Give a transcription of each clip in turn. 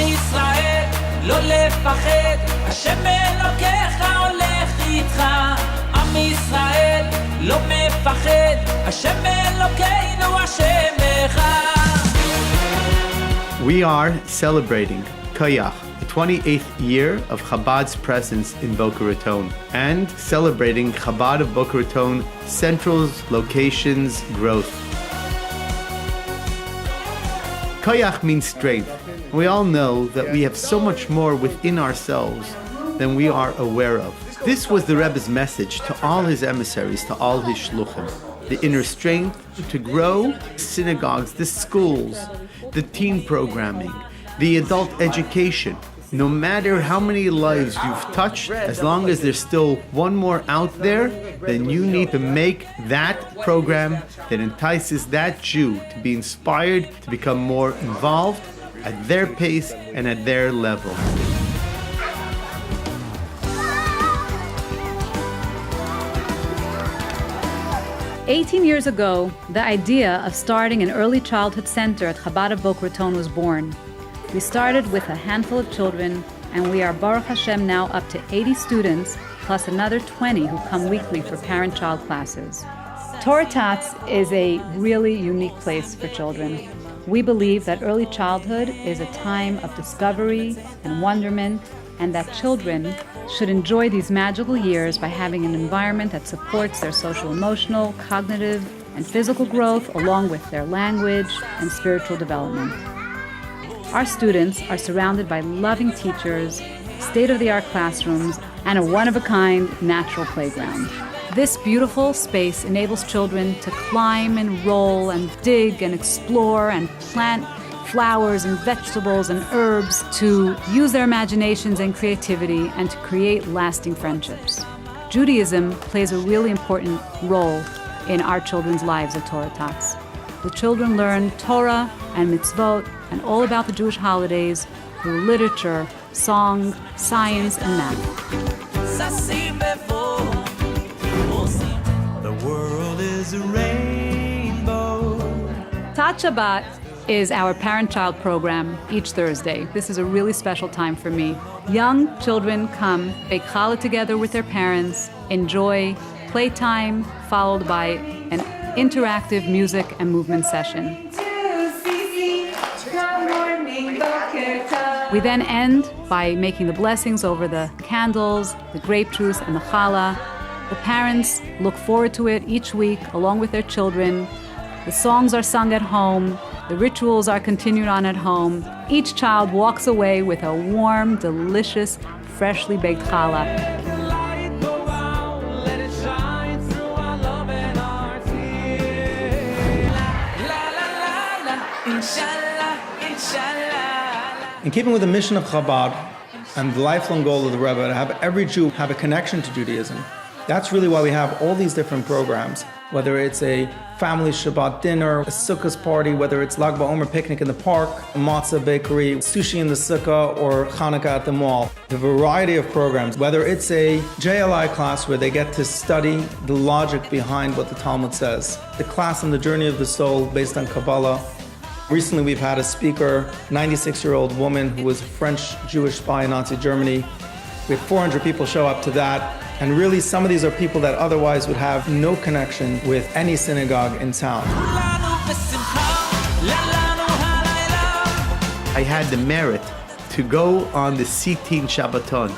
ישראל, לא לפחד, השם אלוקיך הולך איתך. עם ישראל, לא מפחד, השם אלוקינו השם אחד. We are celebrating Koyach, the 28th year of Chabad's presence in Boca Raton, and celebrating Chabad of Boca Raton Central's location's growth. Koyach means strength. We all know that we have so much more within ourselves than we are aware of. This was the Rebbe's message to all his emissaries, to all his shluchim. The inner strength to grow synagogues, the schools, the teen programming, the adult education. No matter how many lives you've touched, as long as there's still one more out there, then you need to make that program that entices that Jew to be inspired to become more involved at their pace and at their level. "18 years ago, the idea of starting an early childhood center at Chabad of Boca Raton was born. We started with a handful of children, and we are, Baruch Hashem, now up to 80 students, plus another 20 who come weekly for parent-child classes. Torah Tots is a really unique place for children. We believe that early childhood is a time of discovery and wonderment, and that children should enjoy these magical years by having an environment that supports their social-emotional, cognitive, and physical growth, along with their language and spiritual development. Our students are surrounded by loving teachers, state-of-the-art classrooms, and a one-of-a-kind natural playground. This beautiful space enables children to climb and roll and dig and explore and plant flowers and vegetables and herbs, to use their imaginations and creativity, and to create lasting friendships. Judaism plays a really important role in our children's lives at Torah Tots. The children learn Torah and mitzvot and all about the Jewish holidays through literature, song, science, and math. The world is a rainbow. Tat Shabbat is our parent-child program each Thursday. This is a really special time for me. Young children come, bake challah together with their parents, enjoy playtime, followed by an interactive music and movement session. We then end by making the blessings over the candles, the grape juice, and the challah. The parents look forward to it each week along with their children. The songs are sung at home. The rituals are continued on at home. Each child walks away with a warm, delicious, freshly baked challah. In keeping with the mission of Chabad and the lifelong goal of the Rebbe to have every Jew have a connection to Judaism, that's really why we have all these different programs, whether it's a family Shabbat dinner, a Sukkot party, whether it's Lag BaOmer picnic in the park, a matzah bakery, sushi in the sukkah, or Hanukkah at the mall. The variety of programs, whether it's a JLI class where they get to study the logic behind what the Talmud says, the class on the journey of the soul based on Kabbalah. Recently we've had a speaker, 96-year-old woman who was a French-Jewish spy in Nazi Germany. We had 400 people show up to that. And really, some of these are people that otherwise would have no connection with any synagogue in town. I had the merit to go on the C-Teen Shabbaton,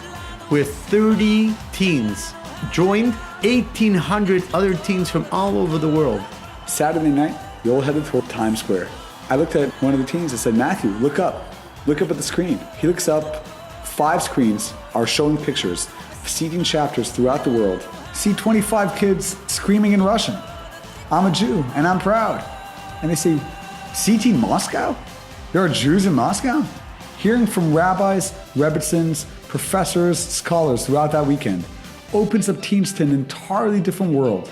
where 30 teens joined 1,800 other teens from all over the world. Saturday night, we all headed toward Times Square. I looked at one of the teens and said, "Matthew, look up. Look up at the screen." He looks up. 5 screens are showing pictures of C-Teen chapters throughout the world. See 25 kids screaming in Russian, "I'm a Jew and I'm proud." And they say, "C-Teen Moscow? There are Jews in Moscow?" Hearing from rabbis, rebbitzins, professors, scholars throughout that weekend opens up teens to an entirely different world.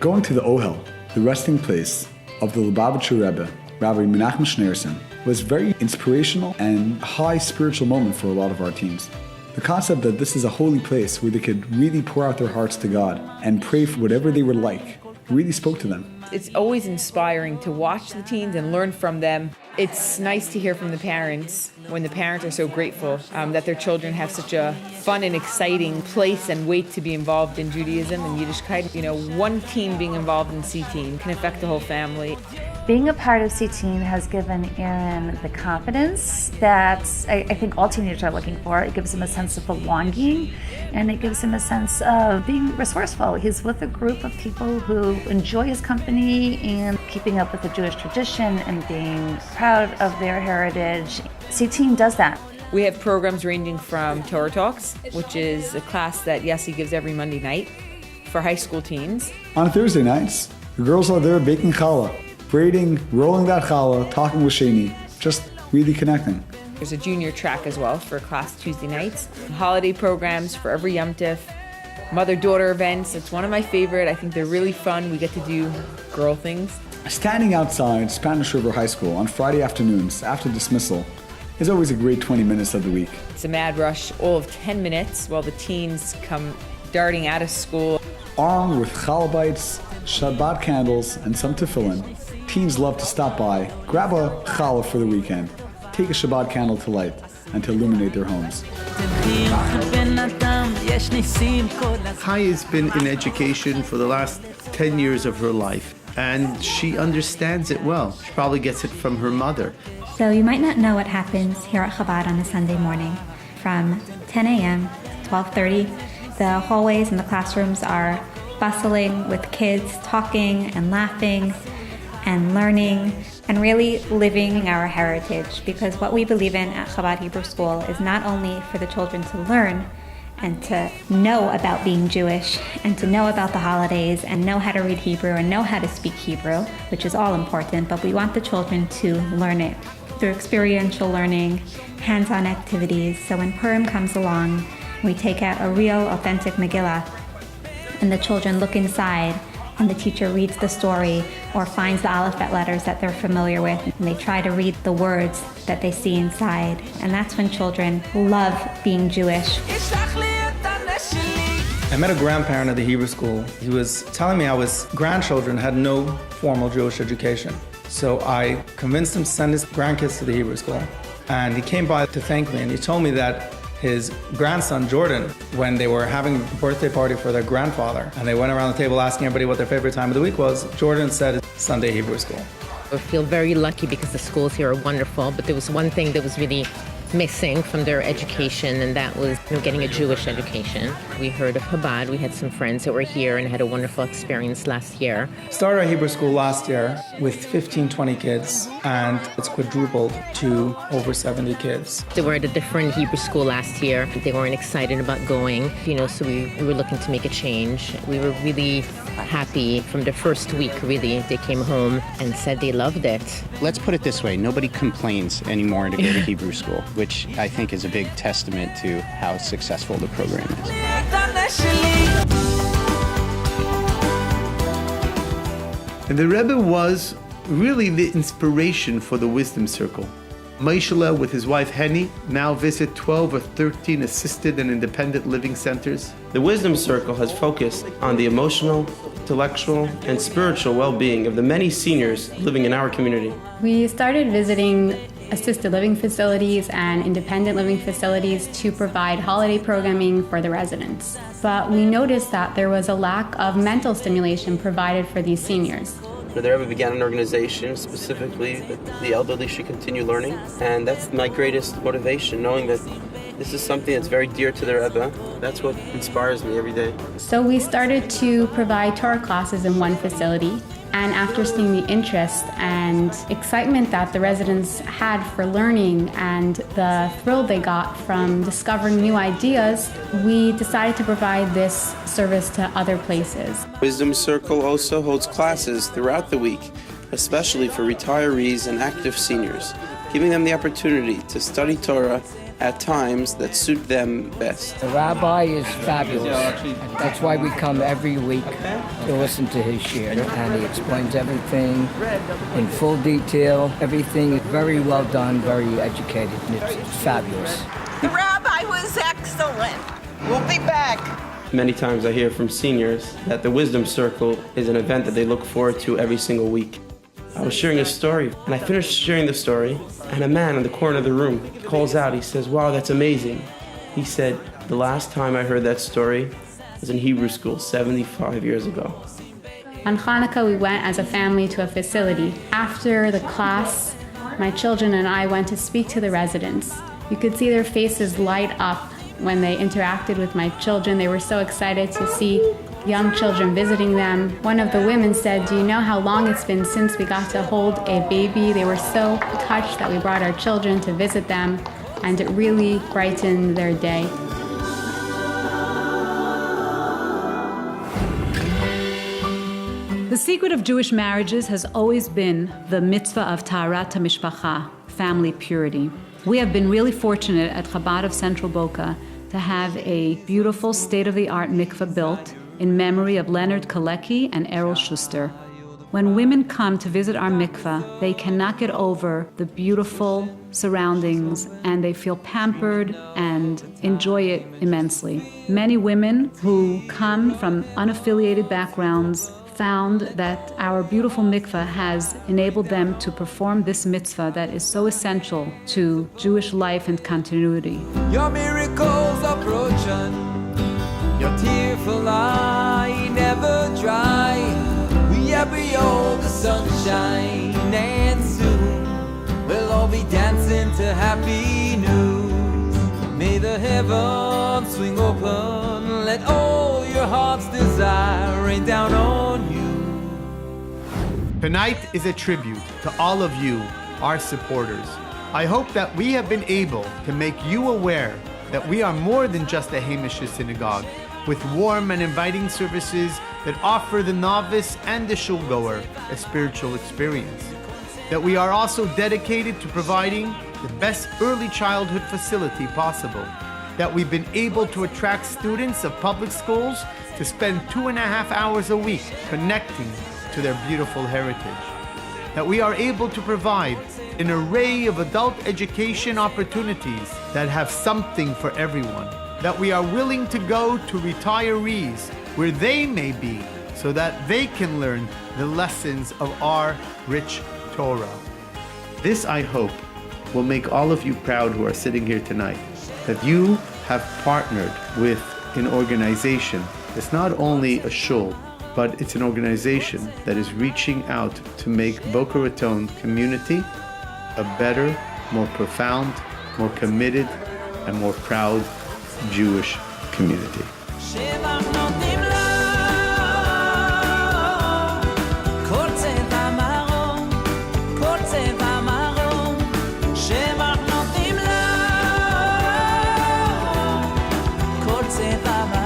Going to the Ohel, the resting place of the Lubavitcher Rebbe, Rabbi Menachem Schneerson, was very inspirational and a high spiritual moment for a lot of our teens. The concept that this is a holy place where they could really pour out their hearts to God and pray for whatever they would like really spoke to them. It's always inspiring to watch the teens and learn from them. It's nice to hear from the parents when the parents are so grateful that their children have such a fun and exciting place and way to be involved in Judaism and Yiddishkeit. You know, one teen being involved in C-Teen can affect the whole family. Being a part of C-Teen has given Aaron the confidence that I think all teenagers are looking for. It gives him a sense of belonging, and it gives him a sense of being resourceful. He's with a group of people who enjoy his company and keeping up with the Jewish tradition and being proud of their heritage. C-Teen does that. We have programs ranging from Torah Talks, which is a class that Yossi gives every Monday night for high school teens. On Thursday nights, the girls are there baking challah, braiding, rolling that challah, talking with Shani, just really connecting. There's a junior track as well for class Tuesday nights. Holiday programs for every Yom Tif. Mother-daughter events. It's one of my favorite. I think they're really fun. We get to do girl things. Standing outside Spanish River High School on Friday afternoons after dismissal is always a great 20 minutes of the week. It's a mad rush, all of 10 minutes while the teens come darting out of school. Armed with challah bites, Shabbat candles, and some tefillin, teens love to stop by, grab a challah for the weekend, take a Shabbat candle to light, and to illuminate their homes. Chaya has been in education for the last 10 years of her life, and she understands it well. She probably gets it from her mother. So you might not know what happens here at Chabad on a Sunday morning. From 10 a.m. to 12:30, the hallways and the classrooms are bustling with kids talking and laughing and learning and really living our heritage, because what we believe in at Chabad Hebrew School is not only for the children to learn and to know about being Jewish and to know about the holidays and know how to read Hebrew and know how to speak Hebrew, which is all important, but we want the children to learn it through experiential learning, hands-on activities. So when Purim comes along, we take out a real, authentic Megillah and the children look inside and the teacher reads the story or finds the alphabet letters that they're familiar with, and they try to read the words that they see inside. And that's when children love being Jewish. I met a grandparent at the Hebrew school. He was telling me how his grandchildren had no formal Jewish education. So I convinced him to send his grandkids to the Hebrew school. And he came by to thank me, and he told me that his grandson, Jordan, when they were having a birthday party for their grandfather, and they went around the table asking everybody what their favorite time of the week was, Jordan said it's Sunday Hebrew school. I feel very lucky because the schools here are wonderful, but there was one thing that was really missing from their education, and that was getting a Jewish education. We heard of Chabad. We had some friends that were here and had a wonderful experience last year. Started our Hebrew school last year with 15, 20 kids, and it's quadrupled to over 70 kids. They were at a different Hebrew school last year. They weren't excited about going, so we were looking to make a change. We were really happy from the first week, really. They came home and said they loved it. Let's put it this way, nobody complains anymore to go to Hebrew school, which I think is a big testament to how successful the program is. And the Rebbe was really the inspiration for the Wisdom Circle. Meishele, with his wife Henny, now visit 12 or 13 assisted and independent living centers. The Wisdom Circle has focused on the emotional, intellectual, and spiritual well-being of the many seniors living in our community. We started visiting assisted living facilities and independent living facilities to provide holiday programming for the residents. But we noticed that there was a lack of mental stimulation provided for these seniors. The Rebbe began an organization specifically that the elderly should continue learning, and that's my greatest motivation, knowing that this is something that's very dear to the Rebbe. That's what inspires me every day. So we started to provide Torah classes in one facility, and after seeing the interest and excitement that the residents had for learning and the thrill they got from discovering new ideas, we decided to provide this service to other places. Wisdom Circle also holds classes throughout the week, especially for retirees and active seniors, giving them the opportunity to study Torah at times that suit them best. The rabbi is fabulous. That's why we come every week to listen to his shir, and he explains everything in full detail. Everything is very well done, very educated, and it's fabulous. The rabbi was excellent. We'll be back. Many times I hear from seniors that the Wisdom Circle is an event that they look forward to every single week. I was sharing a story, and I finished sharing the story, and a man in the corner of the room calls out. He says, "Wow, that's amazing." He said, "The last time I heard that story was in Hebrew school 75 years ago." On Hanukkah, we went as a family to a facility. After the class, my children and I went to speak to the residents. You could see their faces light up when they interacted with my children. They were so excited to see young children visiting them. One of the women said, "Do you know how long it's been since we got to hold a baby?" They were so touched that we brought our children to visit them, and it really brightened their day. The secret of Jewish marriages has always been the mitzvah of Taharat HaMishpacha, family purity. We have been really fortunate at Chabad of Central Boca to have a beautiful state-of-the-art mikveh built in memory of Leonard Kalecki and Errol Schuster. When women come to visit our mikveh, they cannot get over the beautiful surroundings, and they feel pampered and enjoy it immensely. Many women who come from unaffiliated backgrounds found that our beautiful mikveh has enabled them to perform this mitzvah that is so essential to Jewish life and continuity. Your miracles approaching, your tearful eye never dry. We have behold the sunshine, and soon we'll all be dancing to happy news. May the heavens swing open, let all your heart's desire rain down on you. Tonight is a tribute to all of you, our supporters. I hope that we have been able to make you aware that we are more than just a Hamish synagogue, with warm and inviting services that offer the novice and the shul goer a spiritual experience. That we are also dedicated to providing the best early childhood facility possible. That we've been able to attract students of public schools to spend 2.5 hours a week connecting to their beautiful heritage. That we are able to provide an array of adult education opportunities that have something for everyone. That we are willing to go to retirees where they may be so that they can learn the lessons of our rich Torah. This, I hope, will make all of you proud who are sitting here tonight, that you have partnered with an organization that's not only a shul, but it's an organization that is reaching out to make Boca Raton community a better, more profound, more committed, and more proud Jewish community. Bye-bye.